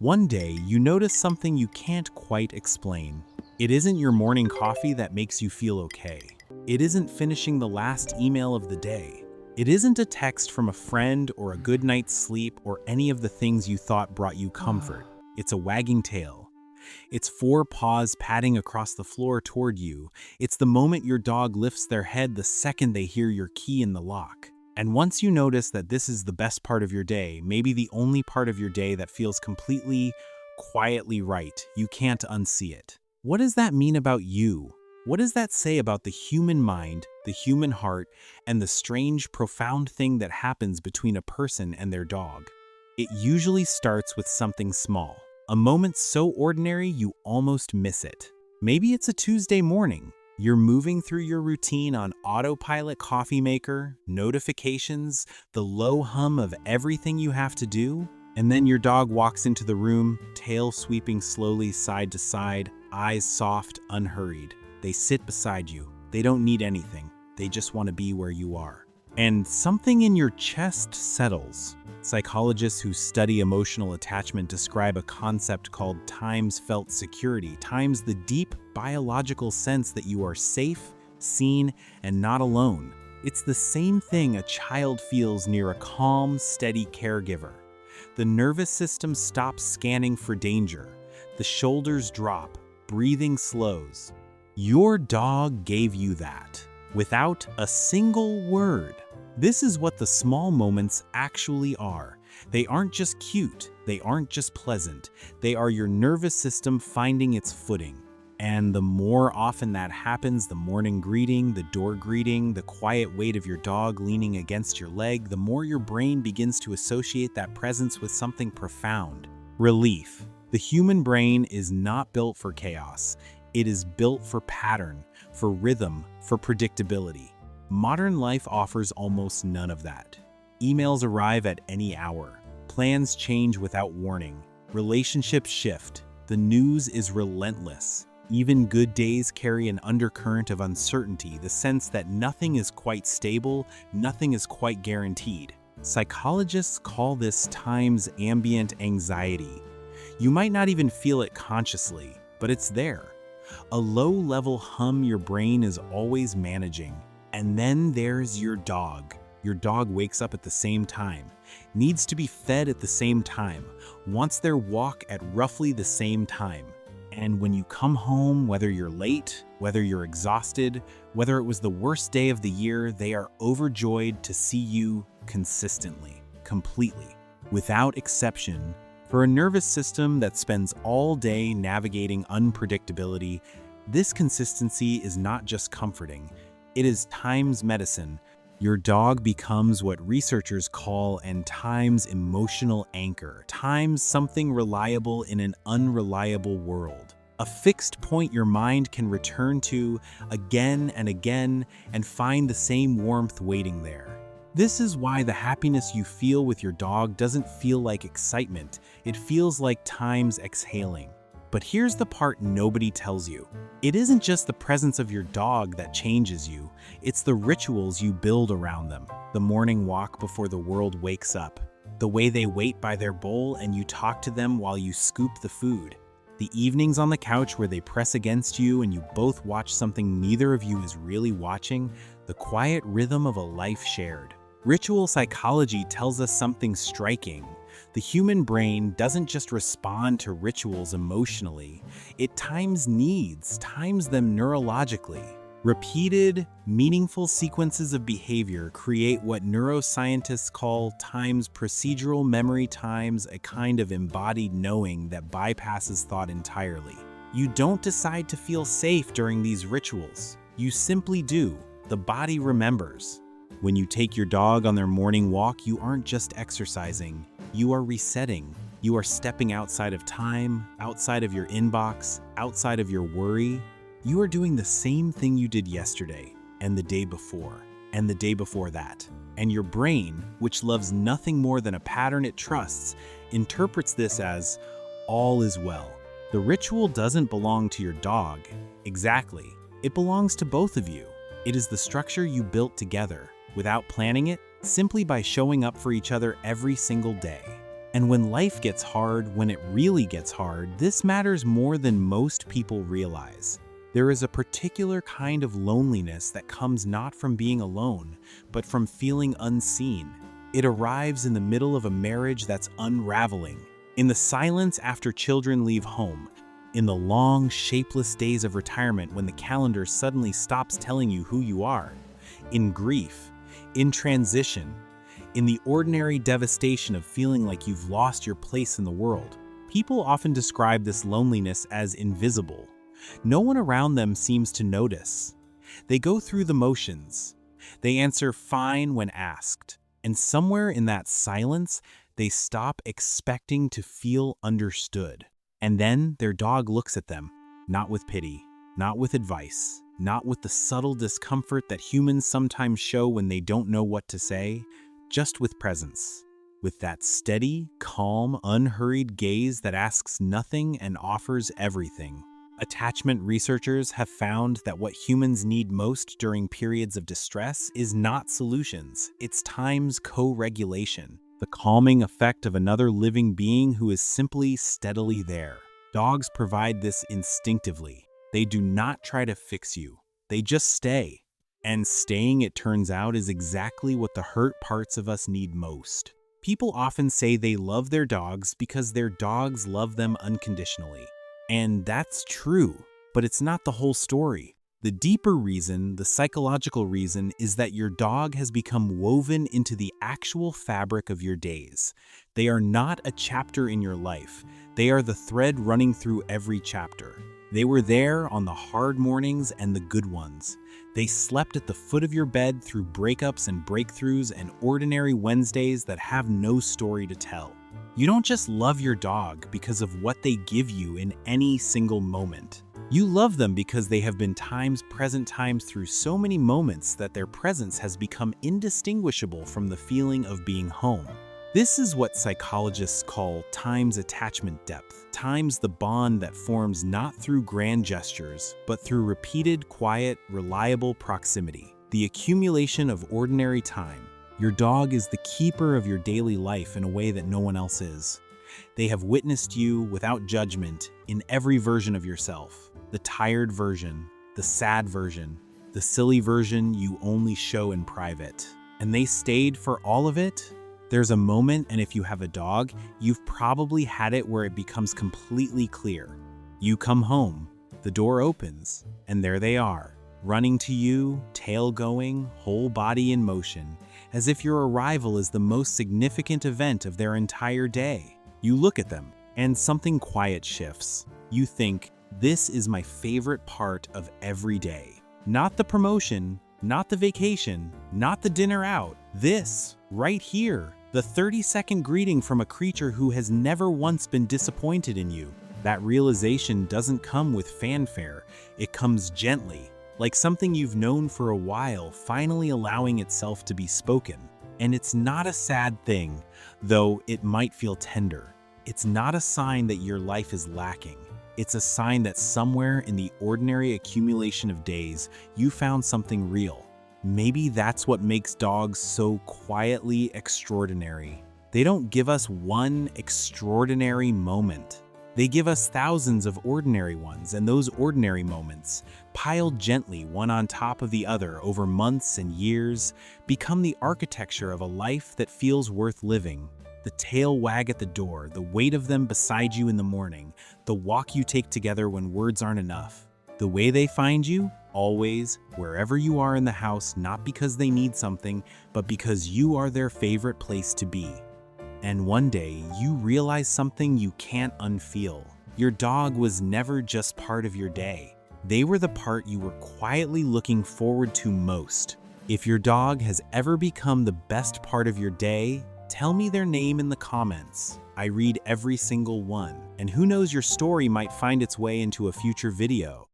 One day, you notice something you can't quite explain. It isn't your morning coffee that makes you feel okay. It isn't finishing the last email of the day. It isn't a text from a friend or a good night's sleep or any of the things you thought brought you comfort. It's a wagging tail. It's four paws padding across the floor toward you. It's the moment your dog lifts their head the second they hear your key in the lock. And once you notice that this is the best part of your day, maybe the only part of your day that feels completely, quietly right, you can't unsee it. What does that mean about you? What does that say about the human mind, the human heart, and the strange, profound thing that happens between a person and their dog? It usually starts with something small, a moment so ordinary you almost miss it. Maybe it's a Tuesday morning. You're moving through your routine on autopilot, coffee maker, notifications, the low hum of everything you have to do, and then your dog walks into the room, tail sweeping slowly side to side, eyes soft, unhurried. They sit beside you. They don't need anything. They just want to be where you are. And something in your chest settles. Psychologists who study emotional attachment describe a concept called times felt security, times the deep biological sense that you are safe, seen, and not alone. It's the same thing a child feels near a calm, steady caregiver. The nervous system stops scanning for danger. The shoulders drop, breathing slows. Your dog gave you that, without a single word. This is what the small moments actually are. They aren't just cute, they aren't just pleasant, they are your nervous system finding its footing. And the more often that happens, the morning greeting, the door greeting, the quiet weight of your dog leaning against your leg, the more your brain begins to associate that presence with something profound. Relief. The human brain is not built for chaos. It is built for pattern, for rhythm, for predictability. Modern life offers almost none of that. Emails arrive at any hour. Plans change without warning. Relationships shift. The news is relentless. Even good days carry an undercurrent of uncertainty, the sense that nothing is quite stable, nothing is quite guaranteed. Psychologists call this times ambient anxiety. You might not even feel it consciously, but it's there. A low-level hum your brain is always managing. And then there's your dog. Your dog wakes up at the same time, needs to be fed at the same time, wants their walk at roughly the same time. And when you come home, whether you're late, whether you're exhausted, whether it was the worst day of the year, they are overjoyed to see you consistently, completely, without exception. For a nervous system that spends all day navigating unpredictability, this consistency is not just comforting, it is times medicine. Your dog becomes what researchers call an times emotional anchor, times something reliable in an unreliable world. A fixed point your mind can return to again and again and find the same warmth waiting there. This is why the happiness you feel with your dog doesn't feel like excitement. It feels like times exhaling. But here's the part nobody tells you. It isn't just the presence of your dog that changes you, it's the rituals you build around them. The morning walk before the world wakes up, the way they wait by their bowl and you talk to them while you scoop the food, the evenings on the couch where they press against you and you both watch something neither of you is really watching, the quiet rhythm of a life shared. Ritual psychology tells us something striking. The human brain doesn't just respond to rituals emotionally, it times needs, times them neurologically. Repeated, meaningful sequences of behavior create what neuroscientists call times procedural memory, times a kind of embodied knowing that bypasses thought entirely. You don't decide to feel safe during these rituals. You simply do. The body remembers. When you take your dog on their morning walk, you aren't just exercising. You are resetting. You are stepping outside of time, outside of your inbox, outside of your worry. You are doing the same thing you did yesterday, and the day before, and the day before that. And your brain, which loves nothing more than a pattern it trusts, interprets this as all is well. The ritual doesn't belong to your dog. Exactly. It belongs to both of you. It is the structure you built together, without planning it, simply by showing up for each other every single day. And when life gets hard, when it really gets hard, this matters more than most people realize. There is a particular kind of loneliness that comes not from being alone, but from feeling unseen. It arrives in the middle of a marriage that's unraveling, in the silence after children leave home, in the long, shapeless days of retirement when the calendar suddenly stops telling you who you are, in grief, in transition, in the ordinary devastation of feeling like you've lost your place in the world. People often describe this loneliness as invisible. No one around them seems to notice. They go through the motions. They answer fine when asked. And somewhere in that silence, they stop expecting to feel understood. And then their dog looks at them, not with pity, not with advice, not with the subtle discomfort that humans sometimes show when they don't know what to say, just with presence, with that steady, calm, unhurried gaze that asks nothing and offers everything. Attachment researchers have found that what humans need most during periods of distress is not solutions, it's time's co-regulation, the calming effect of another living being who is simply steadily there. Dogs provide this instinctively. They do not try to fix you, they just stay. And staying, it turns out, is exactly what the hurt parts of us need most. People often say they love their dogs because their dogs love them unconditionally. And that's true, but it's not the whole story. The deeper reason, the psychological reason, is that your dog has become woven into the actual fabric of your days. They are not a chapter in your life. They are the thread running through every chapter. They were there on the hard mornings and the good ones. They slept at the foot of your bed through breakups and breakthroughs and ordinary Wednesdays that have no story to tell. You don't just love your dog because of what they give you in any single moment. You love them because they have been present times through so many moments that their presence has become indistinguishable from the feeling of being home. This is what psychologists call time's attachment depth. Time's the bond that forms not through grand gestures, but through repeated, quiet, reliable proximity. The accumulation of ordinary time. Your dog is the keeper of your daily life in a way that no one else is. They have witnessed you without judgment in every version of yourself. The tired version, the sad version, the silly version you only show in private. And they stayed for all of it. There's a moment, and if you have a dog, you've probably had it where it becomes completely clear. You come home, the door opens, and there they are, running to you, tail going, whole body in motion, as if your arrival is the most significant event of their entire day. You look at them, and something quiet shifts. You think, this is my favorite part of every day. Not the promotion, not the vacation, not the dinner out. This, right here. The 30-second greeting from a creature who has never once been disappointed in you. That realization doesn't come with fanfare. It comes gently, like something you've known for a while finally allowing itself to be spoken. And it's not a sad thing, though it might feel tender. It's not a sign that your life is lacking. It's a sign that somewhere in the ordinary accumulation of days, you found something real. Maybe that's what makes dogs so quietly extraordinary. They don't give us one extraordinary moment. They give us thousands of ordinary ones, and those ordinary moments, piled gently one on top of the other over months and years, become the architecture of a life that feels worth living. The tail wag at the door, the weight of them beside you in the morning, the walk you take together when words aren't enough. The way they find you, always, wherever you are in the house, not because they need something, but because you are their favorite place to be. And one day, you realize something you can't unfeel. Your dog was never just part of your day. They were the part you were quietly looking forward to most. If your dog has ever become the best part of your day, tell me their name in the comments. I read every single one, and who knows, your story might find its way into a future video.